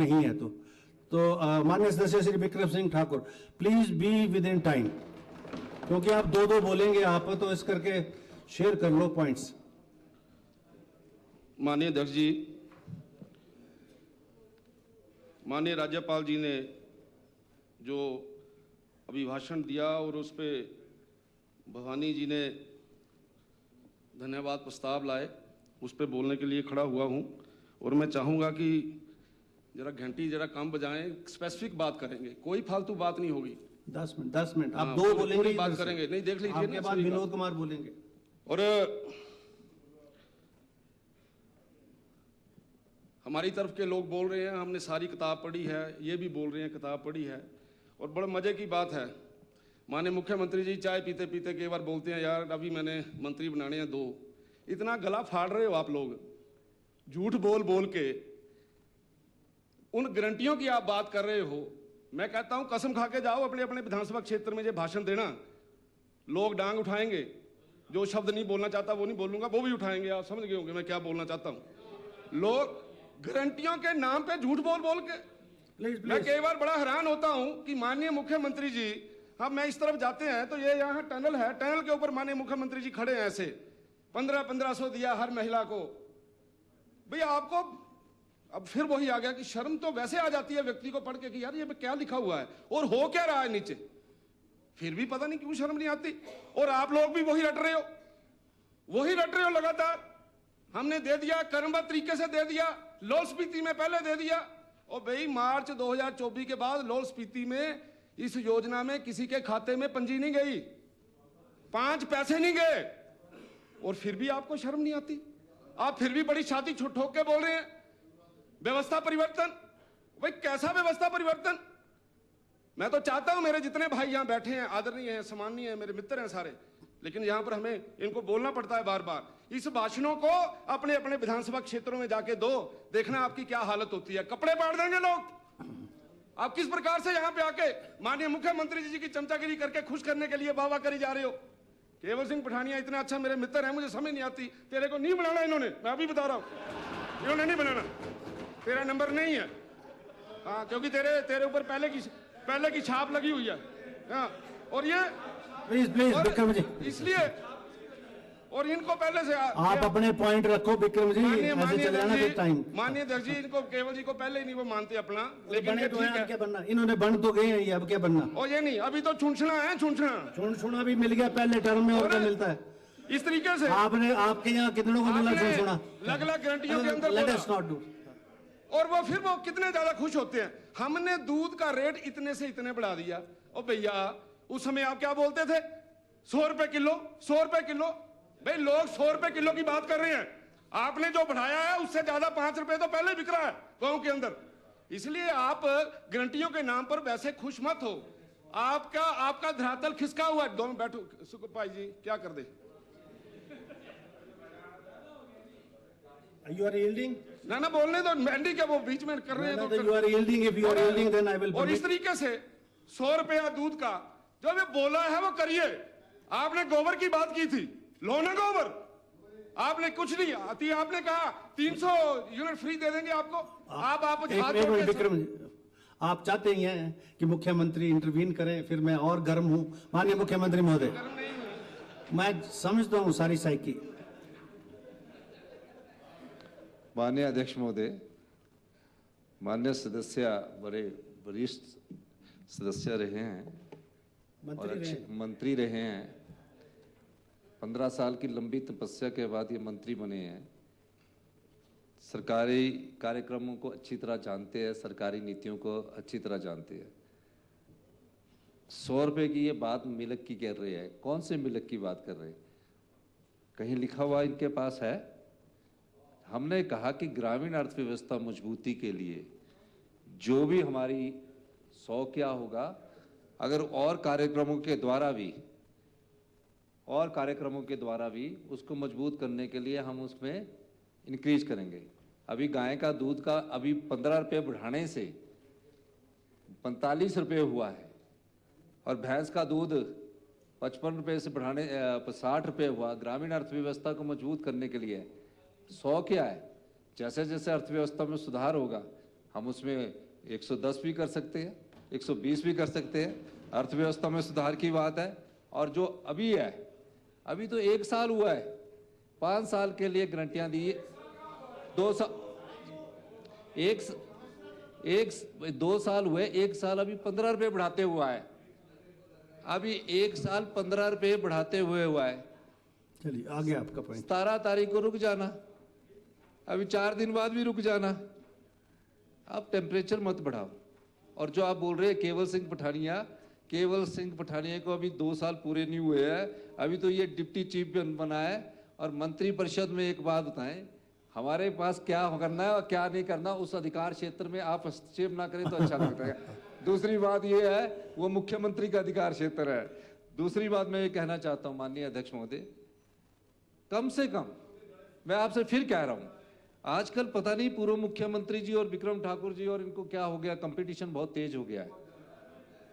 नहीं है तो माननीय सदस्य Shri Vikram Singh Thakur, please be with in time, क्योंकि आप दो दो बोलेंगे आप, तो इस करके शेयर कर लो पॉइंट्स। माननीय अध्यक्ष जी, माननीय राज्यपाल जी ने जो अभिभाषण दिया और उस पे भवानी जी ने धन्यवाद प्रस्ताव लाए, उस पे बोलने के लिए खड़ा हुआ हूं। और मैं चाहूंगा कि जरा घंटी जरा कम बजाएं, स्पेसिफिक बात करेंगे, कोई फालतू बात नहीं होगी। 10 मिनट आप दो बोलेंगे, बात करेंगे, नहीं देख लीजिए, आपके बाद विनोद कुमार बोलेंगे। और हमारी तरफ के लोग बोल रहे हैं हमने सारी किताब पढ़ी है, ये भी बोल रहे हैं किताब पढ़ी है। और बड़े मजे की बात है, माननीय मुख्यमंत्री जी चाय पीते पीते कई बार बोलते हैं, यार अभी मैंने मंत्री बनाने हैं 2। इतना गला फाड़ रहे हो आप लोग, झूठ बोल बोल के उन गारंटियों की आप बात कर रहे हो। मैं कहता हूं कसम खा के जाओ अपने अपने विधानसभा क्षेत्र में, जो भाषण देना, लोग डांग उठाएंगे। जो शब्द नहीं बोलना चाहता वो नहीं बोलूंगा, वो भी उठाएंगे। आप समझ गए होंगे मैं क्या बोलना चाहता हूं। लोग गारंटियों के नाम पे झूठ बोल बोल के, मैं कई बार बड़ा हैरान होता हूं कि माननीय मुख्यमंत्री जी, हम मैं इस तरफ जाते हैं तो ये यहाँ टनल है, टनल के ऊपर माननीय मुख्यमंत्री जी खड़े हैं ऐसे, 1500 दिया हर महिला को। भैया आपको अब फिर वही आ गया कि शर्म तो वैसे आ जाती है व्यक्ति को पढ़ के कि यार ये क्या लिखा हुआ है और हो क्या रहा है नीचे, फिर भी पता नहीं क्यों शर्म नहीं आती। और आप लोग भी वही रट रहे हो लगातार। हमने दे दिया, क्रमबद्ध तरीके से दे दिया, लाहौल स्पीति में पहले दे दिया। और भाई मार्च 2024 के बाद लाहौल स्पीति में इस योजना में किसी के खाते में पंजी नहीं गई, 5 पैसे नहीं गए, और फिर भी आपको शर्म नहीं आती। आप फिर भी बड़ी छाती ठोक के बोल रहे हैं व्यवस्था परिवर्तन। भाई कैसा व्यवस्था परिवर्तन? मैं तो चाहता हूं मेरे जितने भाई यहां बैठे हैं, आदरणीय हैं, सम्माननीय हैं, मेरे मित्र हैं सारे, लेकिन यहां पर हमें इनको बोलना पड़ता है बार बार। इस भाषणों को अपने अपने विधानसभा क्षेत्रों में जाके दो, देखना आपकी क्या हालत होती है। कपड़े पाड़ देंगे लोग। आप किस प्रकार से यहां पे आके माननीय मुख्यमंत्री जी की चमचागिरी करके खुश करने के लिए वाहवाही करी जा रहे हो। केवल सिंह पठानिया इतना अच्छा मेरे मित्र है, मुझे समझ नहीं आती। तेरे को नहीं बनाना इन्होंने, मैं अभी बता रहा हूं, इन्होंने नहीं बनाना, तेरा नंबर नहीं है। हाँ, क्योंकि तेरे ऊपर पहले की छाप लगी हुई है। हाँ, और ये प्लीज विक्रम जी, इसलिए, और इनको पहले से आप अपने पॉइंट रखो विक्रम जी, ऐसे चले जाना फिर टाइम। माननीय अध्यक्ष जी, इनको केवल जी को पहले ही नहीं वो मानते अपना, लेकिन ये ठीक है। क्या बनना, इन्होंने बन तो गए हैं, ये अब क्या बनना। और ये नहीं, अभी तो छुनछुना भी मिल गया पहले टर्म में, और क्या मिलता है इस तरीके से। आपके यहाँ कितनों को मिला छुनछुना, अलग-अलग गारंटियों के अंदर लेट अस नॉट डू। और वो कितने ज्यादा खुश होते हैं। हमने दूध का रेट इतने से इतने बढ़ा दिया। और भैया उस समय आप क्या बोलते थे, 100 रुपए किलो, 100 रुपए किलो। भाई लोग 100 रुपए किलो की बात कर रहे हैं, आपने जो बढ़ाया है उससे ज्यादा 5 रुपए तो पहले बिक रहा है गांव के अंदर। इसलिए आप गारंटियों के नाम पर वैसे खुश मत हो। आपका धरातल खिसका हुआ है। दोनों बैठो, सुखो भाई जी क्या कर दे। You are yielding? ना बोलने दो, एंडी क्या वो बीच में कर रहे हैं तो you are yielding, if you are yielding then I will और इस तरीके से 100 रुपया दूध का जो भी बोला है वो करिए। आपने गोबर की बात की थी, लो ना गोबर, आपने कुछ नहीं आती। आपने कहा 300 यूनिट फ्री दे देंगे आपको। आप विक्रम जी, आप चाहते ही हैं कि मुख्यमंत्री इंटरवीन करें, फिर मैं और गर्म हूं। माननीय मुख्यमंत्री महोदय, मैं समझता हूं सारी साइकी। माननीय अध्यक्ष महोदय, माननीय सदस्य बड़े वरिष्ठ सदस्य रहे हैं और अच्छे मंत्री रहे हैं। 15 साल की लंबी तपस्या के बाद ये मंत्री बने हैं। सरकारी कार्यक्रमों को अच्छी तरह जानते हैं, सरकारी नीतियों को अच्छी तरह जानते हैं। 100 रुपए की ये बात मिल्क की कर रहे हैं, कौन से मिल्क की बात कर रहे हैं? कहीं लिखा हुआ इनके पास है? हमने कहा कि ग्रामीण अर्थव्यवस्था मजबूती के लिए जो भी हमारी 100 क्या होगा, अगर और कार्यक्रमों के द्वारा भी उसको मजबूत करने के लिए हम उसमें इंक्रीज करेंगे। अभी गाय का दूध का अभी 15 रुपये बढ़ाने से 45 रुपये हुआ है, और भैंस का दूध 55 रुपये से बढ़ाने 60 रुपये हुआ। ग्रामीण अर्थव्यवस्था को मजबूत करने के लिए 100 क्या है? जैसे जैसे अर्थव्यवस्था में सुधार होगा हम उसमें 110 भी कर सकते हैं, 120 भी कर सकते हैं। अर्थव्यवस्था में सुधार की बात है। और जो अभी है, अभी तो 1 साल हुआ है, 5 साल के लिए गारंटियां दी, 2 साल 2 साल हुए, 1 साल अभी 15 रुपए बढ़ाते हुआ है, अभी 1 साल 15 रुपए बढ़ाते हुए हुआ है। चलिए आगे आपका पॉइंट। 17 तारीख को रुक जाना, अभी 4 दिन बाद भी रुक जाना। आप टेम्परेचर मत बढ़ाओ। और जो आप बोल रहे हैं केवल सिंह पठानिया को अभी 2 साल पूरे नहीं हुए हैं, अभी तो ये डिप्टी चीफ बना है। और मंत्रिपरिषद में एक बात बताएं, हमारे पास क्या करना है और क्या नहीं करना, उस अधिकार क्षेत्र में आप हस्तक्षेप ना करें तो अच्छा लगता है। दूसरी बात ये है, वो मुख्यमंत्री का अधिकार क्षेत्र है। दूसरी बात मैं ये कहना चाहता हूं माननीय अध्यक्ष महोदय, कम से कम मैं आपसे फिर कह रहा हूं, आजकल पता नहीं पूर्व मुख्यमंत्री जी और विक्रम ठाकुर जी और इनको क्या हो गया, कंपटीशन बहुत तेज हो गया है,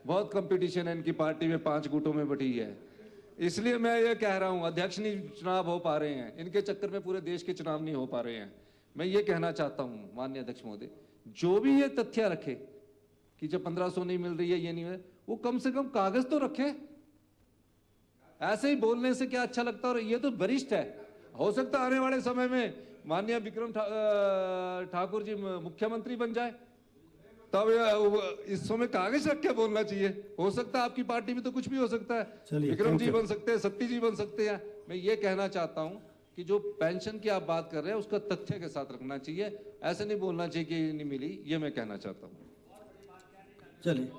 बहुत कंपटीशन है इनकी पार्टी में, 5 गुटों में बटी है। इसलिए मैं ये कह रहा हूं, अध्यक्ष नहीं चुनाव हो पा रहे हैं, इनके चक्कर में पूरे देश के चुनाव नहीं हो पा रहे हैं। मैं ये कहना चाहता हूं माननीय अध्यक्ष महोदय, जो भी ये तथ्य रखे कि जब 1500 नहीं मिल रही है, ये नहीं है, वो कम से कम कागज तो रखे। ऐसे ही बोलने से क्या अच्छा लगता है। और ये तो वरिष्ठ है, हो सकता है आने वाले समय में माननीय विक्रम ठाकुर जी मुख्यमंत्री बन जाए, तब इस समय कागज रख के बोलना चाहिए। हो सकता है आपकी पार्टी में तो कुछ भी हो सकता है, विक्रम जी बन सकते हैं, सत्ती जी बन सकते हैं। मैं ये कहना चाहता हूं कि जो पेंशन की आप बात कर रहे हैं उसका तथ्य के साथ रखना चाहिए, ऐसे नहीं बोलना चाहिए कि नहीं मिली। ये मैं कहना चाहता हूं। चलिए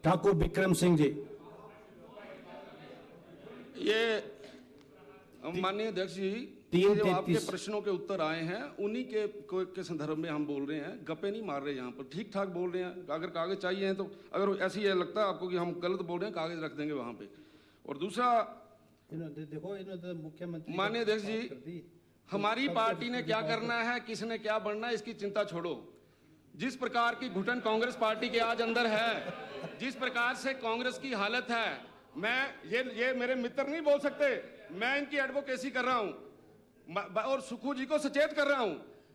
ठाकुर विक्रम सिंह जी। ये माननीय अध्यक्ष जी, तीन जो आपके 33 प्रश्नों के उत्तर आए हैं उन्हीं के संदर्भ में हम बोल रहे हैं, गप्पे नहीं मार रहे यहाँ पर, ठीक ठाक बोल रहे हैं। अगर कागज चाहिए हैं तो, अगर ऐसी ये लगता है आपको कि हम गलत बोल रहे हैं, कागज रख देंगे वहां पे। और दूसरा, देखो इन्होंने मुख्यमंत्री माननीय अध्यक्ष जी, हमारी पार्टी ने क्या करना है, किसने क्या बनना है, इसकी चिंता छोड़ो। जिस प्रकार की घुटन कांग्रेस पार्टी के आज अंदर है, जिस प्रकार से कांग्रेस की हालत है, मैं ये मेरे मित्र नहीं बोल सकते, मैं इनकी एडवोकेसी कर रहा हूं और सुखू जी को सचेत कर रहा हूं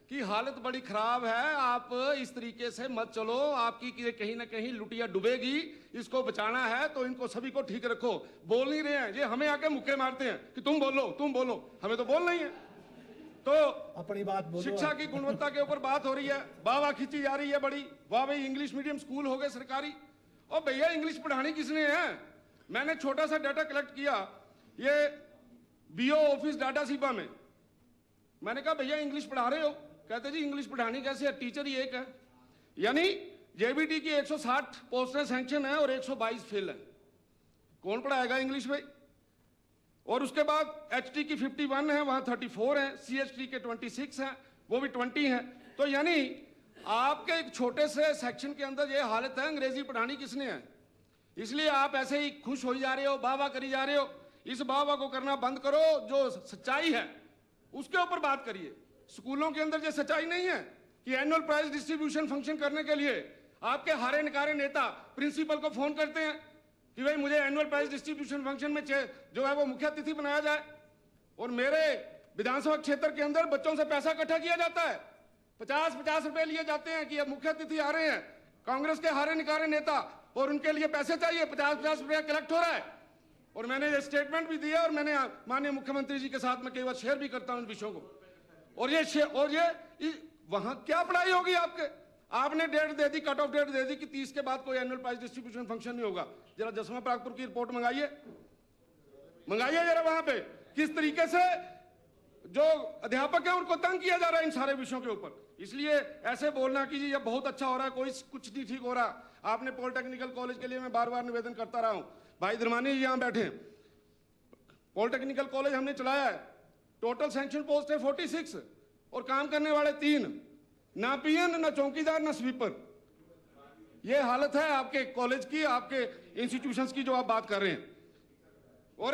कि हालत बड़ी खराब है। आप इस तरीके से मत चलो, आपकी कहीं ना कहीं लुटिया डूबेगी। इसको बचाना है तो इनको सभी को ठीक रखो। बोल नहीं रहे हैं, ये हमें आके मुक्के मारते हैं कि तुम बोलो, हमें तो बोल नहीं है। तो अपनी बात बोलो। शिक्षा की गुणवत्ता के ऊपर बात हो रही है, वाह खींची जा रही है बड़ी, वाह भाई इंग्लिश मीडियम स्कूल हो गए सरकारी। और भैया इंग्लिश पढ़ानी किसने है? मैंने छोटा सा डाटा कलेक्ट किया, ये बीओ ऑफिस डाटा सीपा में। मैंने कहा भैया इंग्लिश पढ़ा रहे हो? कहते जी इंग्लिश पढ़ानी कैसे है, टीचर ही एक है। यानी जेबीटी की 160 पोस्टें सैंक्शन है और 122 फेल है। कौन पढ़ाएगा इंग्लिश में? और उसके बाद एचटी की 51 है, वहां 34 है, सीएचटी के 26 है, वो भी 20 है। तो यानी आपके एक छोटे से सेक्शन के अंदर ये हालत है, अंग्रेजी पढ़ानी किसने है? इसलिए आप ऐसे ही खुश हो जा रहे हो, वाह करी जा रहे हो। इस वाह को करना बंद करो, जो सच्चाई है उसके ऊपर बात करिए। स्कूलों के अंदर ये सच्चाई नहीं है कि एनुअल प्राइज डिस्ट्रीब्यूशन फंक्शन करने के लिए आपके हारे निकारे नेता प्रिंसिपल को फोन करते हैं कि भाई मुझे एनुअल प्राइज डिस्ट्रीब्यूशन फंक्शन में जो है वो मुख्य अतिथि बनाया जाए। और मेरे विधानसभा क्षेत्र के अंदर बच्चों से पैसा इकट्ठा किया जाता है, 50-50 रुपए लिए जाते हैं कि अब मुख्य अतिथि आ रहे हैं कांग्रेस के हारे निकारे नेता, और उनके लिए पैसे चाहिए, 50-50 रुपया कलेक्ट हो रहा है। और मैंने ये स्टेटमेंट भी दिया और मैंने माननीय मुख्यमंत्री जी के साथ में कई बार शेयर भी करता हूं इन विषयों को। और ये वहां क्या पढ़ाई होगी आपके? आपने डेट दे दी, कट ऑफ डेट दे दी कि 30 के बाद कोई एनुअल प्राइज डिस्ट्रीब्यूशन फंक्शन नहीं होगा। जरा जसवा परागपुर की रिपोर्ट मंगाइए जरा, वहां पे किस तरीके से जो अध्यापक है उनको तंग किया जा रहा है इन सारे विषयों के ऊपर। इसलिए ऐसे बोलना कि जी ये बहुत अच्छा हो रहा है, कोई कुछ नहीं ठीक हो रहा। आपने पॉलिटेक्निकल कॉलेज के लिए मैं बार बार निवेदन करता रहा हूं, भाई धर्मानी जी यहां बैठे हैं, पॉलिटेक्निकल कॉलेज हमने चलाया है, टोटल सैंक्शन पोस्ट है 46 और काम करने वाले 3, ना पीएन, ना चौकीदार, ना स्वीपर। ये हालत है आपके कॉलेज की, आपके इंस्टीट्यूशंस की जो आप बात कर रहे हैं। और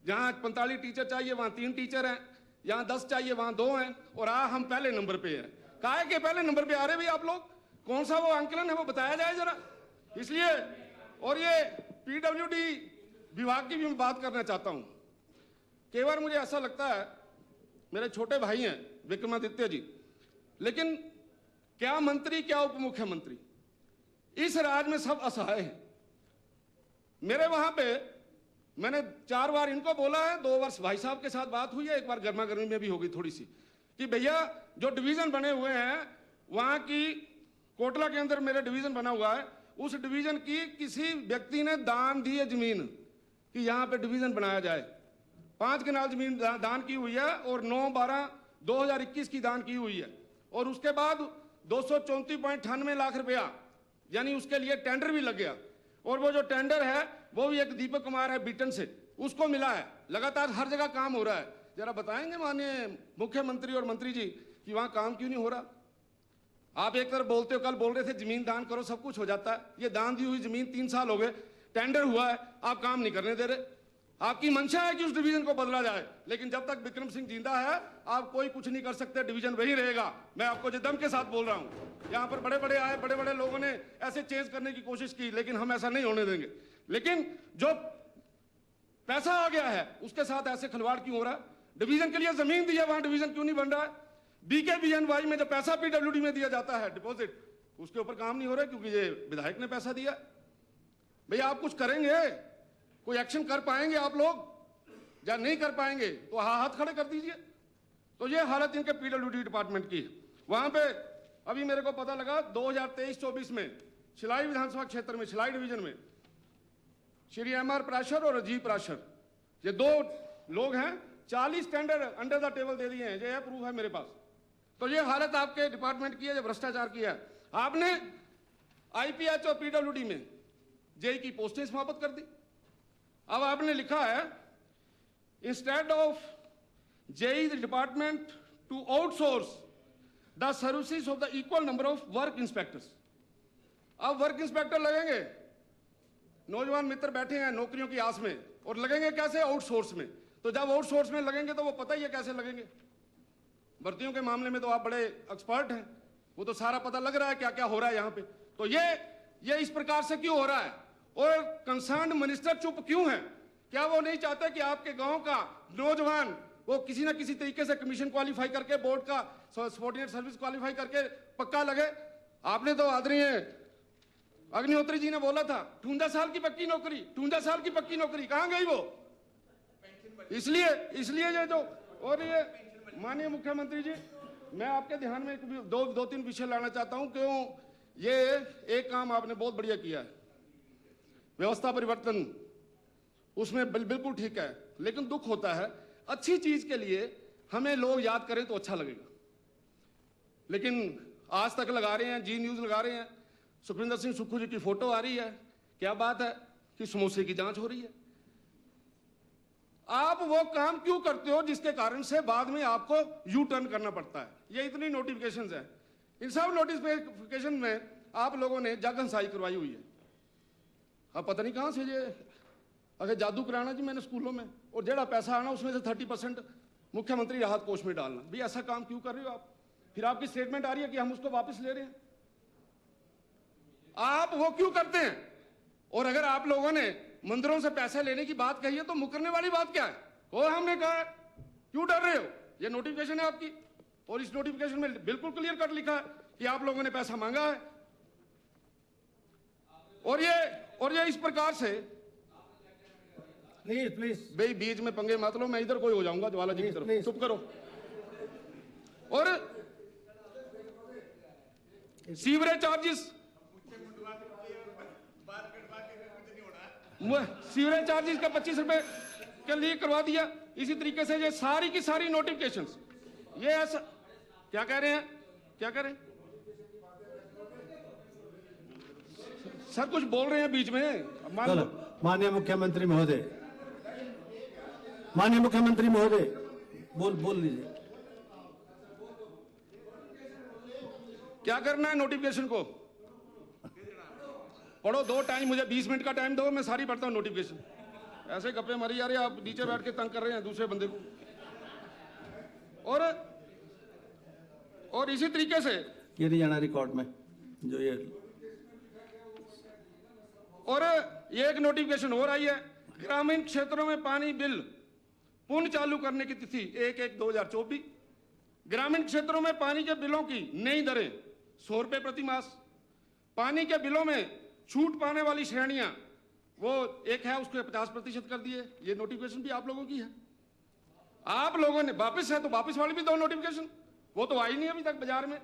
जहां 45 टीचर चाहिए वहां 3 टीचर हैं, यहां 10 चाहिए वहां 2 हैं, और हम पहले नंबर पे हैं। काहे के पहले नंबर पे आ रहे भाई आप लोग? कौन सा वो आंकलन है वो बताया जाए जरा। इसलिए और ये पीडब्ल्यूडी विभाग की भी मैं बात करना चाहता हूं। कई बार मुझे ऐसा लगता है, मेरे छोटे भाई हैं विक्रमादित्य जी। लेकिन क्या मंत्री क्या उप मुख्यमंत्री, इस राज्य में सब असहाय हैं। मेरे वहां पे मैंने 4 बार इनको बोला है, 2 वर्ष भाई साहब के साथ बात हुई है, एक बार गर्मा गर्मी में भी होगी थोड़ी सी, कि भैया जो डिवीजन बने हुए हैं वहां की, कोटला के अंदर मेरे डिवीजन बना हुआ है, उस डिवीजन की किसी व्यक्ति ने दान दी है जमीन कि यहां पे डिवीजन बनाया जाए। 5 कनाल जमीन दान की हुई है और 9/12/2021 की दान की हुई है। और उसके बाद 234.98 लाख रुपया यानी उसके लिए टेंडर भी लग गया। और वो जो टेंडर है वो भी एक दीपक कुमार है बीटन से, उसको मिला है। लगातार हर जगह काम हो रहा है। जरा बताएंगे माननीय मुख्यमंत्री और मंत्री जी कि वहां काम क्यों नहीं हो रहा? आप एक तरफ बोलते हो, कल बोल रहे थे जमीन दान करो सब कुछ हो जाता है। ये दान दी हुई जमीन 3 साल हो गए, टेंडर हुआ है, आप काम नहीं करने दे रहे। आपकी मंशा है कि उस डिवीजन को बदला जाए, लेकिन जब तक विक्रम सिंह जिंदा है आप कोई कुछ नहीं कर सकते, डिवीजन वही रहेगा। मैं आपको जिद्दम के साथ बोल रहा हूं। यहां पर बड़े बड़े आए, बड़े बड़े लोगों ने ऐसे चेंज करने की कोशिश की, लेकिन हम ऐसा नहीं होने देंगे। लेकिन जो पैसा आ गया है उसके साथ ऐसे खिलवाड़ क्यों हो रहा है? डिवीजन के लिए जमीन दी है, वहां डिवीजन क्यों नहीं बन रहा है? BKBNY में जो पैसा PWD में दिया जाता है डिपॉजिट, उसके ऊपर काम नहीं हो रहा है क्योंकि ये विधायक ने पैसा दिया। भैया आप कुछ करेंगे, कोई एक्शन कर पाएंगे आप लोग? या नहीं कर पाएंगे तो हाथ खड़े कर दीजिए। तो ये हालत इनके PWD डिपार्टमेंट की है। वहां पे अभी मेरे को पता लगा 2023-24 में शिलाई विधानसभा क्षेत्र में, शिलाई डिवीजन में श्री MR प्राशर और अजीब प्राशर, ये 2 लोग हैं, 40 टेंडर अंडर द टेबल दे दिए हैं। ये प्रूफ है मेरे पास। तो ये हालत आपके डिपार्टमेंट की है, जो भ्रष्टाचार किया है आपने। IPH और PWD में JE की पोस्टें समाप्त कर दी। अब आपने लिखा है instead of JE the department to outsource the services of the equal number of work inspectors. अब वर्क इंस्पेक्टर लगेंगे, नौजवान मित्र बैठे हैं नौकरियों की आस में, और लगेंगे कैसे? आउटसोर्स में। तो जब आउटसोर्स में लगेंगे तो वो पता ही है कैसे लगेंगे। भर्तियों के मामले में तो आप बड़े एक्सपर्ट हैं, वो तो सारा पता लग रहा है क्या क्या हो रहा है यहाँ पे। तो ये इस प्रकार से क्यों हो रहा है? और कंसर्न मिनिस्टर चुप क्यों है? क्या वो नहीं चाहते कि आपके गांव का नौजवान वो किसी ना किसी तरीके से कमीशन क्वालिफाई करके, बोर्ड का सबऑर्डिनेट सर्विस क्वालिफाई करके पक्का लगे? आपने तो आदरणीय अग्निहोत्री जी ने बोला था 58 साल की पक्की नौकरी, 58 साल की पक्की नौकरी कहां गई वो? इसलिए ये जो, और ये माननीय मुख्यमंत्री जी, मैं आपके ध्यान में 2-3 विषय लाना चाहता हूं। क्यों? ये एक काम आपने बहुत बढ़िया किया है, व्यवस्था परिवर्तन, उसमें बिल्कुल ठीक है। लेकिन दुख होता है, अच्छी चीज के लिए हमें लोग याद करें तो अच्छा लगेगा, लेकिन आज तक लगा रहे हैं, जी न्यूज लगा रहे हैं, सुखविंदर सिंह सुक्खू जी की फोटो आ रही है, क्या बात है कि समोसे की जांच हो रही है। आप वो काम क्यों करते हो जिसके कारण से बाद में आपको यू टर्न करना पड़ता है? ये इतनी नोटिफिकेशंस हैं, इन सब नोटिफिकेशन में आप लोगों ने जग हंसाई करवाई हुई है। अब पता नहीं कहां से ये अगर जादू कराना जी मैंने स्कूलों में, और जेड़ा पैसा आना उसमें से 30% मुख्यमंत्री राहत कोष में डालना। भाई ऐसा काम क्यों कर रहे हो आप? फिर आपकी स्टेटमेंट आ रही है कि हम उसको वापस ले रहे हैं। आप वो क्यों करते हैं? और अगर आप लोगों ने मंदिरों से पैसा लेने की बात कही है तो मुकरने वाली बात क्या है? वो हमने कहा है, क्यों डर रहे हो? ये नोटिफिकेशन है आपकी, और इस नोटिफिकेशन में बिल्कुल क्लियर कट लिखा है कि आप लोगों ने पैसा मांगा है। और ये इस प्रकार से, प्लीज भाई बीच में पंगे मत लो, मैं इधर कोई हो जाऊंगा ज्वाला जी की तरफ, चुप करो। और सीवरेज चार्जेस, सीवरेज चार्जेस का 25 रुपए के लिए करवा दिया। इसी तरीके से ये सारी की सारी नोटिफिकेशंस, ये ऐसा क्या कह रहे हैं, क्या कह रहे हैं सर? कुछ बोल रहे हैं बीच में। माननीय मुख्यमंत्री महोदय, माननीय मुख्यमंत्री महोदय, बोल लीजिए। क्या करना है नोटिफिकेशन को? पढ़ो, 2 टाइम, मुझे 20 मिनट का टाइम दो, मैं सारी पढ़ता हूं नोटिफिकेशन। ऐसे गप्पे मारी जा रहे हैं आप, नीचे बैठ के तंग कर रहे हैं दूसरे बंदे को। और इसी तरीके से ये नहीं जाना रिकॉर्ड में जो ये, और ये एक नोटिफिकेशन और आई है, ग्रामीण क्षेत्रों में पानी बिल पुनः चालू करने की तिथि 1/1/2024। ग्रामीण क्षेत्रों में पानी के बिलों की नई दरें 100 रुपये प्रति मास। पानी के बिलों में छूट पाने वाली श्रेणियां वो एक है, उसको 50% कर दिए। ये नोटिफिकेशन भी आप लोगों की है। आप लोगों ने वापस है तो वापस वाली भी दो नोटिफिकेशन, वो तो आई नहीं अभी तक बाजार में,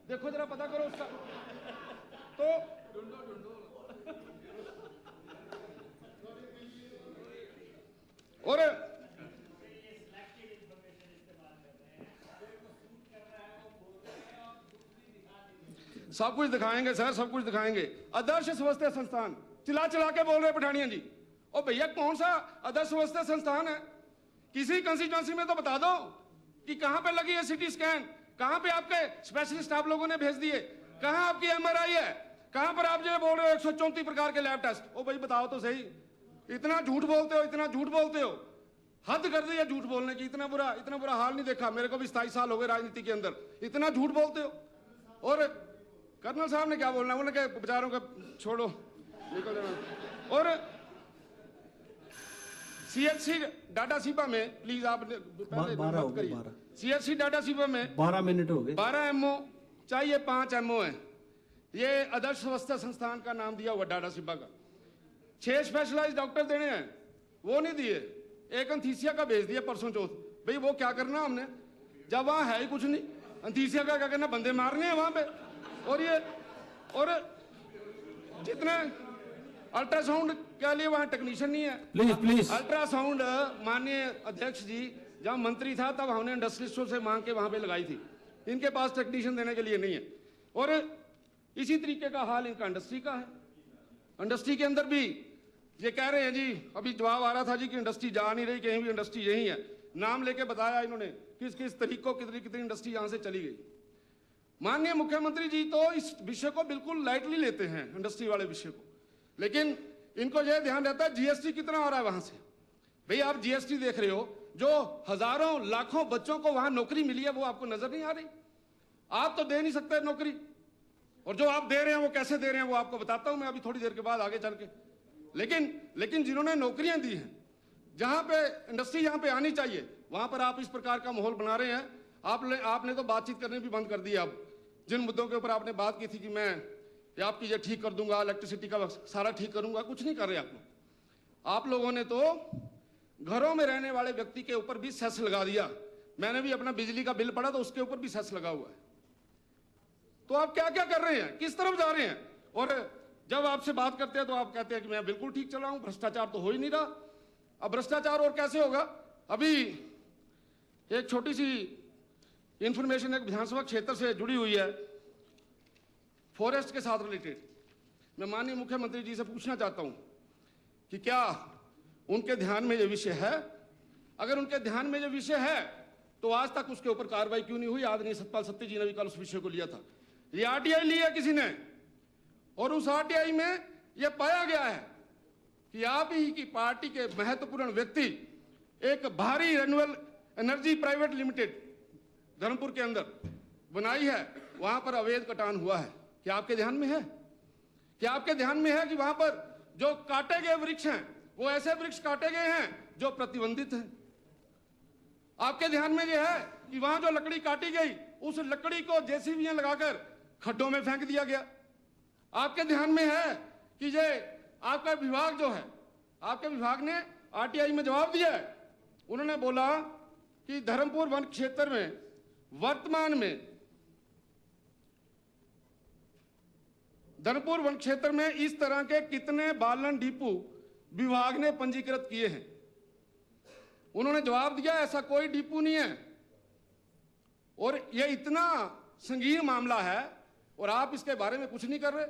देखो जरा पता करो उसका। तो और सब कुछ दिखाएंगे सर, सब कुछ दिखाएंगे। आदर्श स्वास्थ्य संस्थान चिल्ला चिल्ला के बोल रहे पठानिया जी। ओ भैया कौन सा आदर्श स्वास्थ्य संस्थान है? किसी कंस्टिट्यूंसी में तो बता दो कि कहां पे लगी है सिटी स्कैन, कहां पे आपके स्पेशलिस्ट आप लोगों ने भेज दिए, कहां आपकी MRI है, कहां पर आप जो बोल रहे हो 134 प्रकार के लैब टेस्ट। ओ भाई बताओ तो सही, इतना झूठ बोलते हो, इतना झूठ बोलते हो, हद कर दी है झूठ बोलने की। इतना बुरा हाल नहीं देखा, मेरे को भी 27 साल हो गए राजनीति के अंदर, इतना झूठ बोलते हो। और कर्नल साहब ने क्या बोलना, उन्होंने कहा बेचारों का छोड़ो, निकल जाना। और CHC डाटा सीपा में प्लीज आप पहले मत करिए। CHC डाटा सीपा में 12 मिनट हो गए। 12 MO चाहिए, 5 MO है। ये आदर्श स्वास्थ्य संस्थान का नाम दिया हुआ डाटा सीपा का। 6 स्पेशलाइज्ड डॉक्टर देने हैं, वो नहीं दिए। एक अंथीसिया का भेज दिया परसों चौथ। भाई वो क्या करना हमने, जब वहां है ही कुछ नहीं। अंथीसिया का क्या करना, बंदे मारने हैं वहां पे। और ये और जितने अल्ट्रासाउंड के लिए वहां टेक्नीशियन नहीं है। प्लीज अल्ट्रासाउंड माननीय अध्यक्ष जी जब मंत्री था तब हमने इंडस्ट्रियलिस्टों से मांग के वहां पे लगाई थी, इनके पास टेक्नीशियन देने के लिए नहीं है। और इसी तरीके का हाल इनका इंडस्ट्री का है। इंडस्ट्री के अंदर भी ये कह रहे हैं जी, अभी जवाब आ रहा था जी कि इंडस्ट्री जा नहीं रही, कहीं भी इंडस्ट्री यही है। नाम लेके बताया इन्होंने किस किस तरीकों कितनी इंडस्ट्री यहां से चली गई। माननीय मुख्यमंत्री जी तो इस विषय को बिल्कुल लाइटली लेते हैं, इंडस्ट्री वाले विषय को, लेकिन इनको यह ध्यान रहता है GST कितना आ रहा है वहां से। भाई आप GST देख रहे हो, जो हजारों लाखों बच्चों को वहां नौकरी मिली है वो आपको नजर नहीं आ रही। आप तो दे नहीं सकते नौकरी, और जो आप दे रहे हैं वो कैसे दे रहे हैं वो आपको बताता हूं मैं अभी थोड़ी देर के बाद आगे चल के। लेकिन जिन्होंने नौकरियां दी हैं, जहां पे इंडस्ट्री जहां पे आनी चाहिए वहां पर आप इस प्रकार का माहौल बना रहे हैं। आपने तो बातचीत करनी भी बंद कर दी। अब जिन मुद्दों के ऊपर आपने बात की थी कि मैं आपकी ये ठीक कर दूंगा, इलेक्ट्रिसिटी का सारा ठीक करूंगा, कुछ नहीं कर रहे आप लोगों ने तो घरों में रहने वाले व्यक्ति के ऊपर भी सेस लगा दिया। मैंने भी अपना बिजली का बिल पढ़ा तो उसके ऊपर भी सेस लगा हुआ है। तो आप क्या क्या कर रहे हैं, किस तरफ जा रहे हैं? और जब आपसे बात करते हैं तो आप कहते हैं कि मैं बिल्कुल ठीक चला हूं, भ्रष्टाचार तो हो ही नहीं रहा। अब भ्रष्टाचार और कैसे होगा? अभी एक छोटी सी इंफॉर्मेशन एक विधानसभा क्षेत्र से जुड़ी हुई है, फॉरेस्ट के साथ रिलेटेड। मैं माननीय मुख्यमंत्री जी से पूछना चाहता हूं कि क्या उनके ध्यान में ये विषय है? अगर उनके ध्यान में ये विषय है तो आज तक उसके ऊपर कार्रवाई क्यों नहीं हुई? आदरणीय सतपाल सत्ती जी ने भी कल उस विषय को लिया था। ये RTI लिया किसी ने, और उस RTI में यह पाया गया है कि आप ही की पार्टी के महत्वपूर्ण व्यक्ति एक भारी renewable energy private limited Dharampur के अंदर बनाई है, वहां पर अवैध कटान हुआ है। क्या आपके ध्यान में है? क्या आपके ध्यान में है कि वहां पर जो काटे गए वृक्ष हैं वो ऐसे वृक्ष काटे गए हैं जो प्रतिबंधित हैं? आपके ध्यान में यह है कि वहां जो लकड़ी काटी गई उस लकड़ी को JCBs लगाकर खड्डों में फेंक दिया गया? आपके ध्यान में है कि ये आपका विभाग जो है, आपके विभाग ने RTI में जवाब दिया है। उन्होंने बोला कि धर्मपुर वन क्षेत्र में वर्तमान में धर्मपुर वन क्षेत्र में इस तरह के कितने बालन डिपो विभाग ने पंजीकृत किए हैं? उन्होंने जवाब दिया ऐसा कोई डिपो नहीं है। और यह इतना संगीन मामला है और आप इसके बारे में कुछ नहीं कर रहे।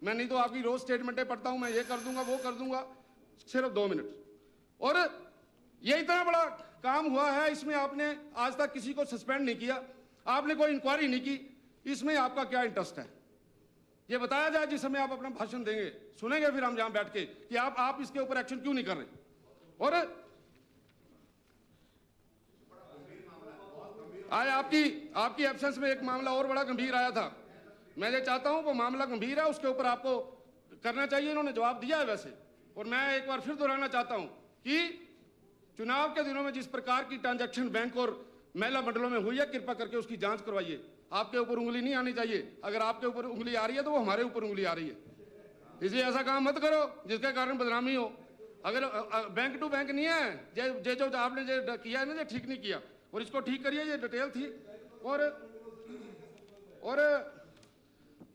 मैं नहीं तो आपकी रोज स्टेटमेंटें पढ़ता हूं, मैं ये कर दूंगा वो कर दूंगा, सिर्फ 2 मिनट। और ये इतना बड़ा काम हुआ है, इसमें आपने आज तक किसी को सस्पेंड नहीं किया, आपने कोई इंक्वायरी नहीं की। इसमें आपका क्या इंटरेस्ट है? ये बताया जाए जिस समय आप अपना भाषण देंगे, सुनेंगे फिर हम यहां बैठ के कि आप इसके ऊपर एक्शन क्यों नहीं कर रहे। और आज आपकी एब्सेंस में एक मामला और बड़ा गंभीर आया था। मैं ये चाहता हूं वो मामला गंभीर है, उसके ऊपर आपको करना चाहिए। इन्होंने जवाब दिया है वैसे, और मैं एक बार फिर दोहराना चाहता हूं कि चुनाव के दिनों में जिस प्रकार की ट्रांजैक्शन बैंक और महिला मंडलों में हुई है, कृपा करके उसकी जांच करवाइए। आपके ऊपर उंगली नहीं आनी चाहिए। अगर आपके ऊपर उंगली आ रही है तो वो हमारे ऊपर उंगली आ रही है। इसलिए ऐसा काम मत करो जिसके कारण बदनामी हो। अगर बैंक टू बैंक नहीं है, जो आपने जो किया है ना, जो ठीक नहीं किया, और इसको ठीक करिए, ये डिटेल थी। और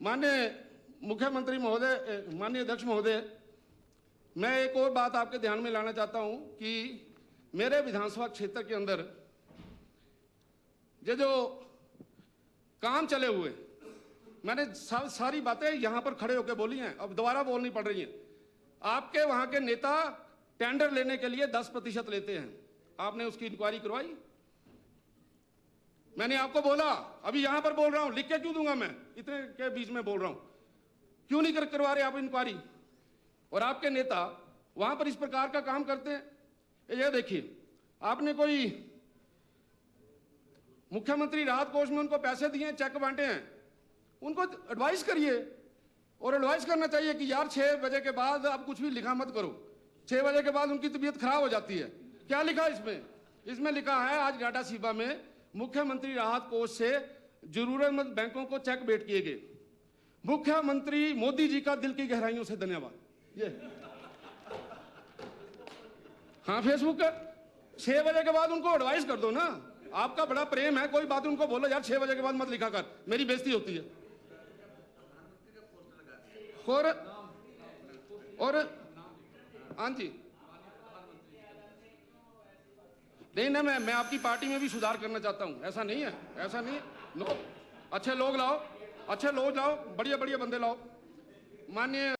माननीय मुख्यमंत्री महोदय, माननीय अध्यक्ष महोदय, मैं एक और बात आपके ध्यान में लाना चाहता हूं कि मेरे विधानसभा क्षेत्र के अंदर ये जो काम चले हुए, मैंने सारी बातें यहां पर खड़े होकर बोली हैं, अब दोबारा बोलनी पड़ रही हैं। आपके वहां के नेता टेंडर लेने के लिए 10% लेते हैं। आपने उसकी इंक्वायरी करवाई? मैंने आपको बोला, अभी यहां पर बोल रहा हूं, लिख के क्यों दूंगा मैं, इतने के बीच में बोल रहा हूं, क्यों नहीं करवा रहे आप इंक्वायरी? और आपके नेता वहां पर इस प्रकार का काम करते हैं। ये देखिए, आपने कोई मुख्यमंत्री राहत कोष में उनको पैसे दिए, चेक बांटे हैं, उनको एडवाइस करिए। और एडवाइस करना चाहिए कि यार 6 बजे के बाद आप कुछ भी लिखा मत करो। 6 बजे के बाद उनकी तबीयत खराब हो जाती है। क्या लिखा इसमें? इसमें लिखा है आज डाटा सीबा में मुख्यमंत्री राहत कोष से जरूरतमंद बैंकों को चेक भेंट किए गए। मुख्यमंत्री मोदी जी का दिल की गहराइयों से धन्यवाद। ये हाँ, फेसबुक का 6 बजे के बाद उनको एडवाइस कर दो ना। आपका बड़ा प्रेम है, कोई बात उनको बोलो यार 6 बजे के बाद मत लिखा कर, मेरी बेइज्जती होती है। और हाँ जी, नहीं ना, मैं आपकी पार्टी में भी सुधार करना चाहता हूं। ऐसा नहीं है, ऐसा नहीं है। नो, अच्छे लोग लाओ, बढ़िया बढ़िया बंदे लाओ। माननीय